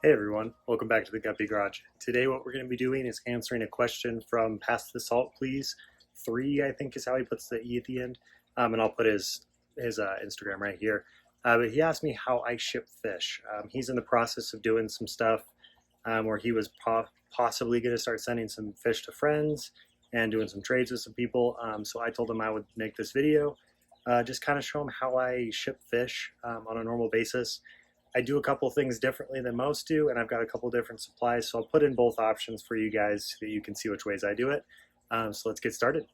Hey everyone, welcome back to the Guppy Garage. Today what we're going to be doing is answering a question from Pass the Salt Please 3, I think is how he puts the E at the end. And I'll put his Instagram right here. But he asked me how I ship fish. He's in the process of doing some stuff where he was possibly going to start sending some fish to friends and doing some trades with some people. So I told him I would make this video, just kind of show him how I ship fish on a normal basis. I do a couple things differently than most do, and I've got a couple different supplies, so I'll put in both options for you guys so that you can see which ways I do it. So let's get started.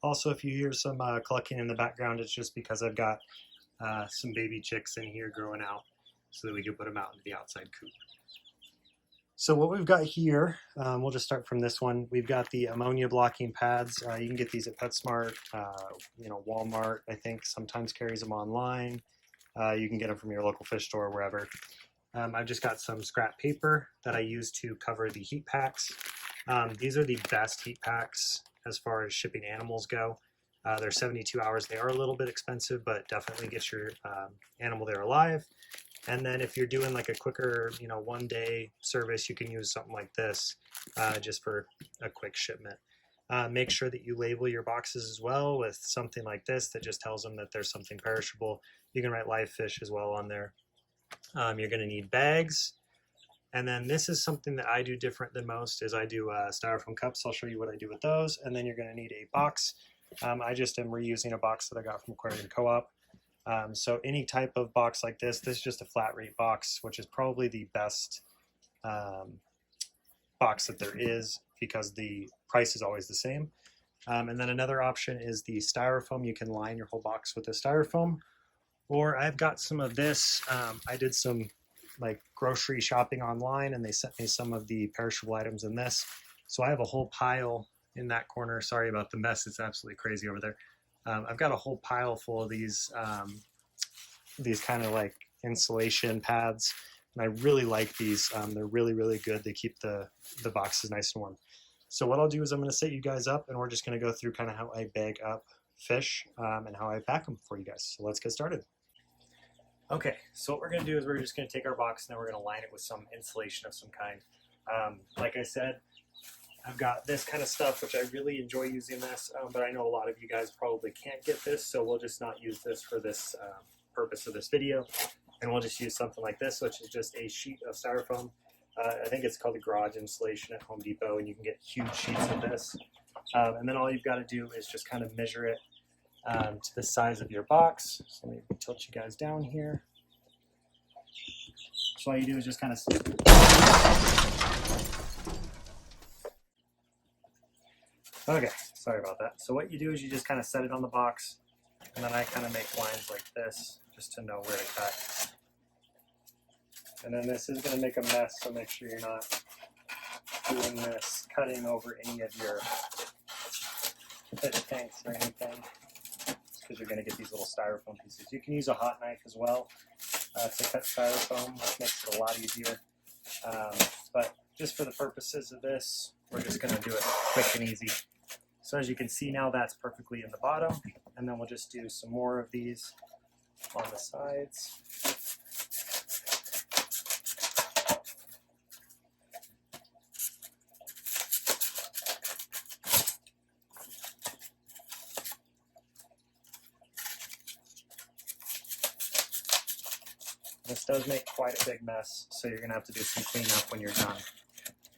Also, if you hear some clucking in the background, it's just because I've got some baby chicks in here growing out so that we can put them out into the outside coop. So what we've got here, we'll just start from this one. We've got the ammonia blocking pads. You can get these at PetSmart, Walmart, I think sometimes carries them online. You can get them from your local fish store, wherever. I've just got some scrap paper that I use to cover the heat packs. These are the best heat packs as far as shipping animals go. They're 72 hours. They are a little bit expensive, but definitely get your animal there alive. And then if you're doing like a quicker, one-day service, you can use something like this just for a quick shipment. Make sure that you label your boxes as well with something like this that just tells them that there's something perishable. You can write live fish as well on there. You're going to need bags. And then this is something that I do different than most is I do styrofoam cups. I'll show you what I do with those. And then you're going to need a box. I just am reusing a box that I got from Aquarium COOP. So any type of box like this is just a flat rate box, which is probably the best box that there is because the price is always the same. And then another option is the styrofoam. You can line your whole box with the styrofoam. Or I've got some of this. I did some like grocery shopping online and they sent me some of the perishable items in this. So I have a whole pile in that corner. Sorry about the mess. It's absolutely crazy over there. I've got a whole pile full of these kind of like insulation pads. And I really like these. They're really, really good. They keep the boxes nice and warm. So what I'll do is I'm going to set you guys up and we're just going to go through kind of how I bag up fish and how I pack them for you guys. So let's get started. Okay, so what we're going to do is we're just going to take our box and then we're going to line it with some insulation of some kind. Like I said, I've got this kind of stuff, which I really enjoy using this, but I know a lot of you guys probably can't get this, so we'll just not use this for this purpose of this video. And we'll just use something like this, which is just a sheet of styrofoam. I think it's called the garage insulation at Home Depot, and you can get huge sheets of this. And then all you've got to do is just kind of measure it to the size of your box. So let me tilt you guys down here. So all you do is just kind of... Okay, sorry about that. So what you do is you just kind of set it on the box, and then I kind of make lines like this just to know where to cut. And then this is going to make a mess, so make sure you're not doing this, cutting over any of your fish tanks or anything, because you're going to get these little styrofoam pieces. You can use a hot knife as well to cut styrofoam, which makes it a lot easier. But just for the purposes of this, we're just going to do it quick and easy. So as you can see now, that's perfectly in the bottom, and then we'll just do some more of these on the sides. This does make quite a big mess, so you're going to have to do some cleanup when you're done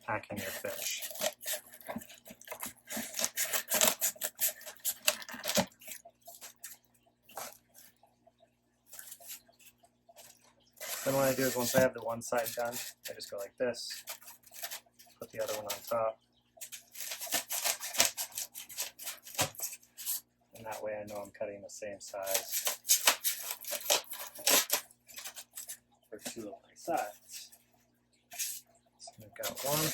packing your fish. Then what I do is once I have the one side done, I just go like this, put the other one on top, and that way I know I'm cutting the same size for two of my sides. So I've got one,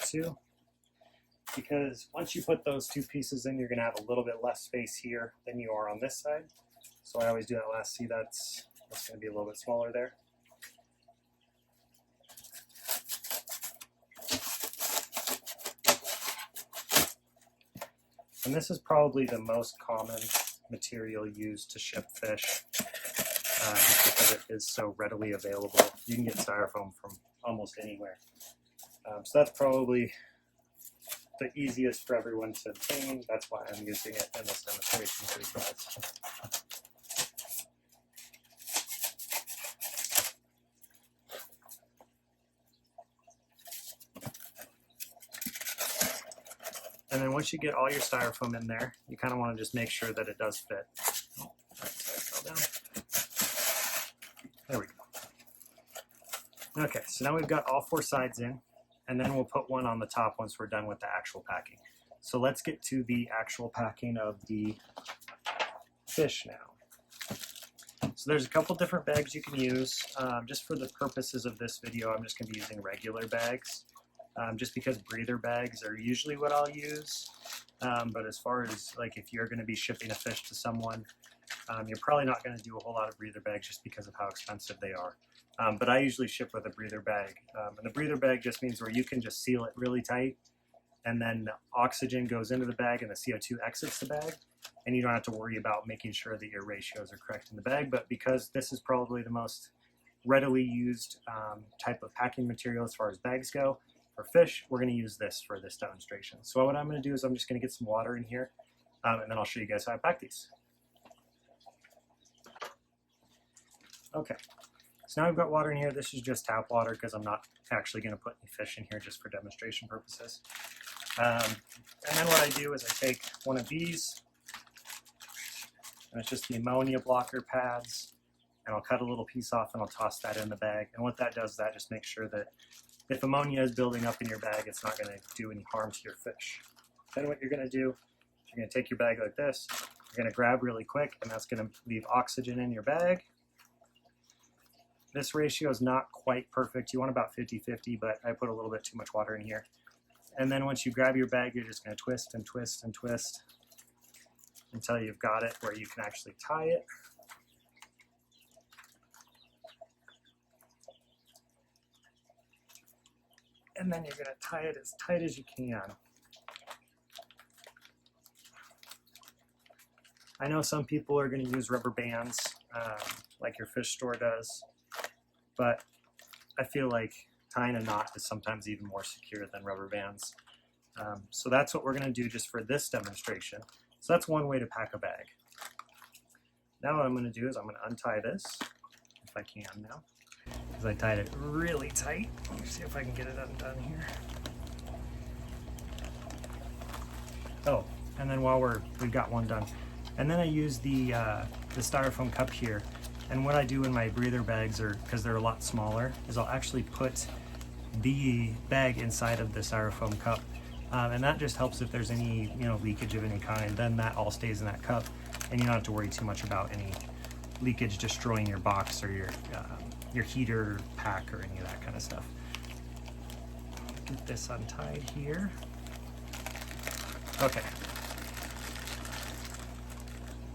two, because once you put those two pieces in, you're going to have a little bit less space here than you are on this side. So I always do that last. See, that's going to be a little bit smaller there. And this is probably the most common material used to ship fish. just because it is so readily available. You can get styrofoam from almost anywhere. So that's probably the easiest for everyone to obtain. That's why I'm using it in this demonstration for you guys. And then once you get all your styrofoam in there, you kind of want to just make sure that it does fit. Oh, right, sorry, fell down. There we go. Okay, so now we've got all 4 sides in, and then we'll put one on the top once we're done with the actual packing. So let's get to the actual packing of the fish now. So there's a couple different bags you can use. Just for the purposes of this video, I'm just going to be using regular bags. Just because breather bags are usually what I'll use. But as far as like if you're going to be shipping a fish to someone, you're probably not going to do a whole lot of breather bags just because of how expensive they are. But I usually ship with a breather bag. And the breather bag just means where you can just seal it really tight, and then the oxygen goes into the bag and the CO2 exits the bag, and you don't have to worry about making sure that your ratios are correct in the bag. But because this is probably the most readily used type of packing material as far as bags go, for fish, we're going to use this for this demonstration. So what I'm going to do is I'm just going to get some water in here, and then I'll show you guys how I pack these. Okay, so now I've got water in here. This is just tap water because I'm not actually going to put any fish in here, just for demonstration purposes. And then what I do is I take one of these, and it's just the ammonia blocker pads, and I'll cut a little piece off and I'll toss that in the bag. And what that does is that just makes sure that if ammonia is building up in your bag, it's not going to do any harm to your fish. Then what you're going to do, you're going to take your bag like this, you're going to grab really quick, and that's going to leave oxygen in your bag. This ratio is not quite perfect. You want about 50-50, but I put a little bit too much water in here. And then once you grab your bag, you're just going to twist and twist and twist until you've got it where you can actually tie it. And then you're going to tie it as tight as you can. I know some people are going to use rubber bands like your fish store does, but I feel like tying a knot is sometimes even more secure than rubber bands. So that's what we're going to do just for this demonstration. So that's one way to pack a bag. Now what I'm going to do is I'm going to untie this, if I can now, because I tied it really tight. Let me see if I can get it undone here. Oh, and then while we've got one done, and then I use the styrofoam cup here. And what I do in my breather bags, because they're a lot smaller, is I'll actually put the bag inside of the styrofoam cup, and that just helps if there's any leakage of any kind. Then that all stays in that cup, and you don't have to worry too much about any leakage destroying your box or your heater pack or any of that kind of stuff. Get this untied here. Okay.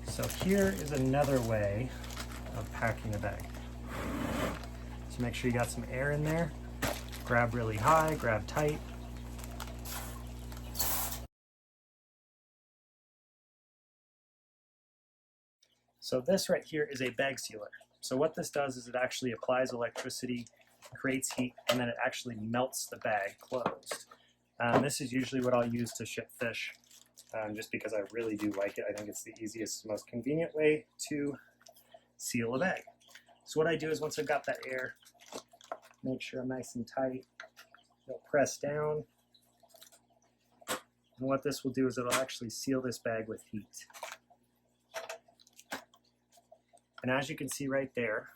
So here is another way of packing a bag. So make sure you got some air in there. Grab really high, grab tight. So this right here is a bag sealer. So what this does is it actually applies electricity, creates heat, and then it actually melts the bag closed. This is usually what I'll use to ship fish, just because I really do like it. I think it's the easiest, most convenient way to seal a bag. So what I do is once I've got that air, make sure I'm nice and tight. It'll press down. And what this will do is it'll actually seal this bag with heat. And as you can see right there,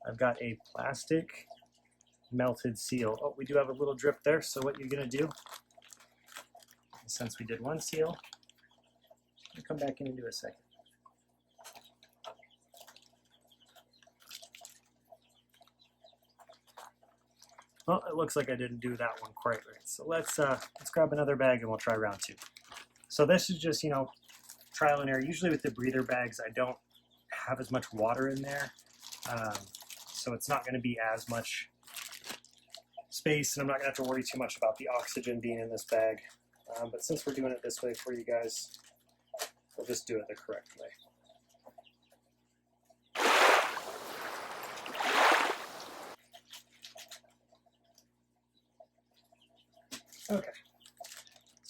I've got a plastic melted seal. Oh, we do have a little drip there, so what you're going to do, since we did one seal, I'll come back in and do a second. Well, it looks like I didn't do that one quite right. So let's grab another bag and we'll try round two. So this is just, trial and error. Usually with the breather bags, I don't have as much water in there. So it's not going to be as much space, and I'm not going to have to worry too much about the oxygen being in this bag. But since we're doing it this way for you guys, we'll just do it the correct way.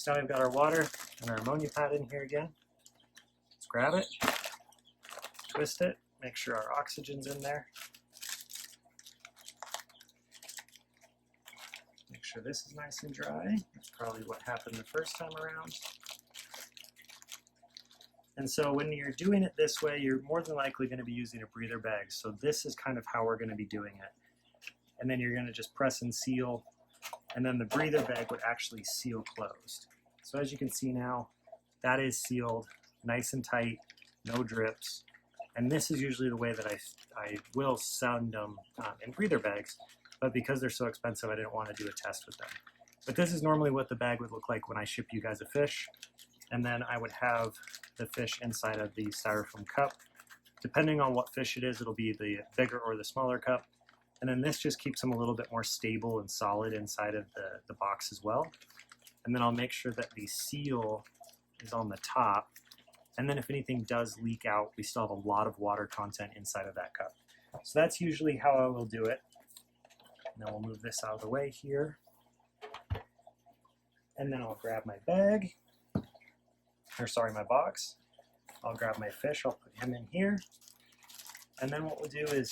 So now we've got our water and our ammonia pad in here again. Let's grab it, twist it, make sure our oxygen's in there. Make sure this is nice and dry. That's probably what happened the first time around. And so when you're doing it this way, you're more than likely going to be using a breather bag. So this is kind of how we're going to be doing it. And then you're going to just press and seal, and then the breather bag would actually seal closed. So as you can see now, that is sealed nice and tight, no drips. And this is usually the way that I will send them in breather bags, but because they're so expensive, I didn't want to do a test with them. But this is normally what the bag would look like when I ship you guys a fish. And then I would have the fish inside of the styrofoam cup. Depending on what fish it is, it'll be the bigger or the smaller cup. And then this just keeps them a little bit more stable and solid inside of the box as well. And then I'll make sure that the seal is on the top. And then if anything does leak out, we still have a lot of water content inside of that cup. So that's usually how I will do it. And then we'll move this out of the way here. And then I'll grab my bag, or sorry, my box. I'll grab my fish, I'll put him in here. And then what we'll do is,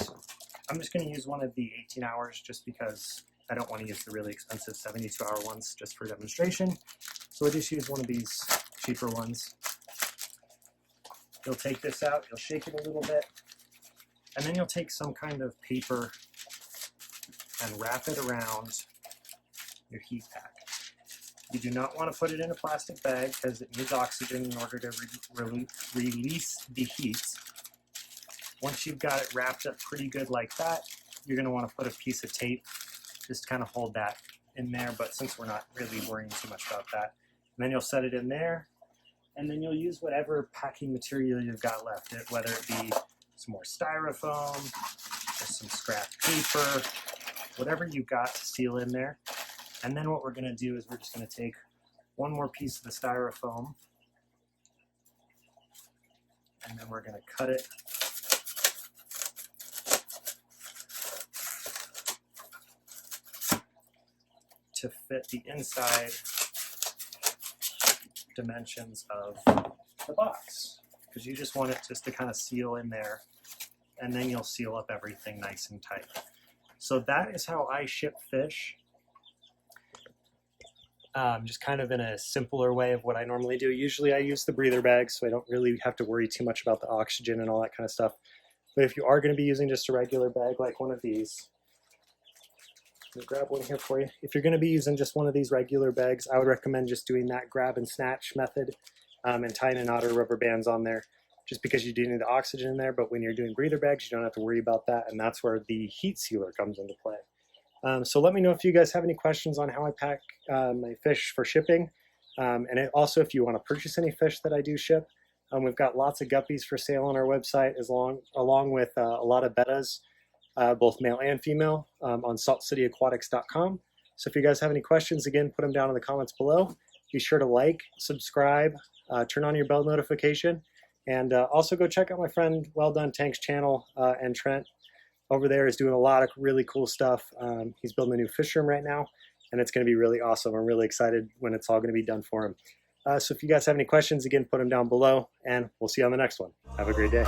I'm just going to use one of the 18 hours just because I don't want to use the really expensive 72-hour ones just for demonstration. So we'll just use one of these cheaper ones. You'll take this out, you'll shake it a little bit, and then you'll take some kind of paper and wrap it around your heat pack. You do not want to put it in a plastic bag because it needs oxygen in order to release the heat. Once you've got it wrapped up pretty good like that, you're going to want to put a piece of tape just to kind of hold that in there, but since we're not really worrying too much about that, and then you'll set it in there, and then you'll use whatever packing material you've got left, whether it be some more styrofoam, or some scrap paper, whatever you've got to seal in there. And then what we're going to do is we're just going to take one more piece of the styrofoam, and then we're going to cut it to fit the inside dimensions of the box, because you just want it just to kind of seal in there, and then you'll seal up everything nice and tight. So that is how I ship fish, just kind of in a simpler way of what I normally do. Usually I use the breather bag, so I don't really have to worry too much about the oxygen and all that kind of stuff. But if you are going to be using just a regular bag like one of these, let me grab one here for you. If you're going to be using just one of these regular bags, I would recommend just doing that grab and snatch method and tying a knot or rubber bands on there, just because you do need the oxygen in there. But when you're doing breather bags, you don't have to worry about that, and that's where the heat sealer comes into play. So let me know if you guys have any questions on how I pack my fish for shipping, and also if you want to purchase any fish that I do ship. We've got lots of guppies for sale on our website, along with a lot of bettas, both male and female, on saltcityaquatics.com. So if you guys have any questions, again, put them down in the comments below. Be sure to like, subscribe, turn on your bell notification, and also go check out my friend Well Done Tank's channel, and Trent over there is doing a lot of really cool stuff. He's building a new fish room right now, and it's going to be really awesome. I'm really excited when it's all going to be done for him. So if you guys have any questions, again, put them down below, and we'll see you on the next one. Have a great day.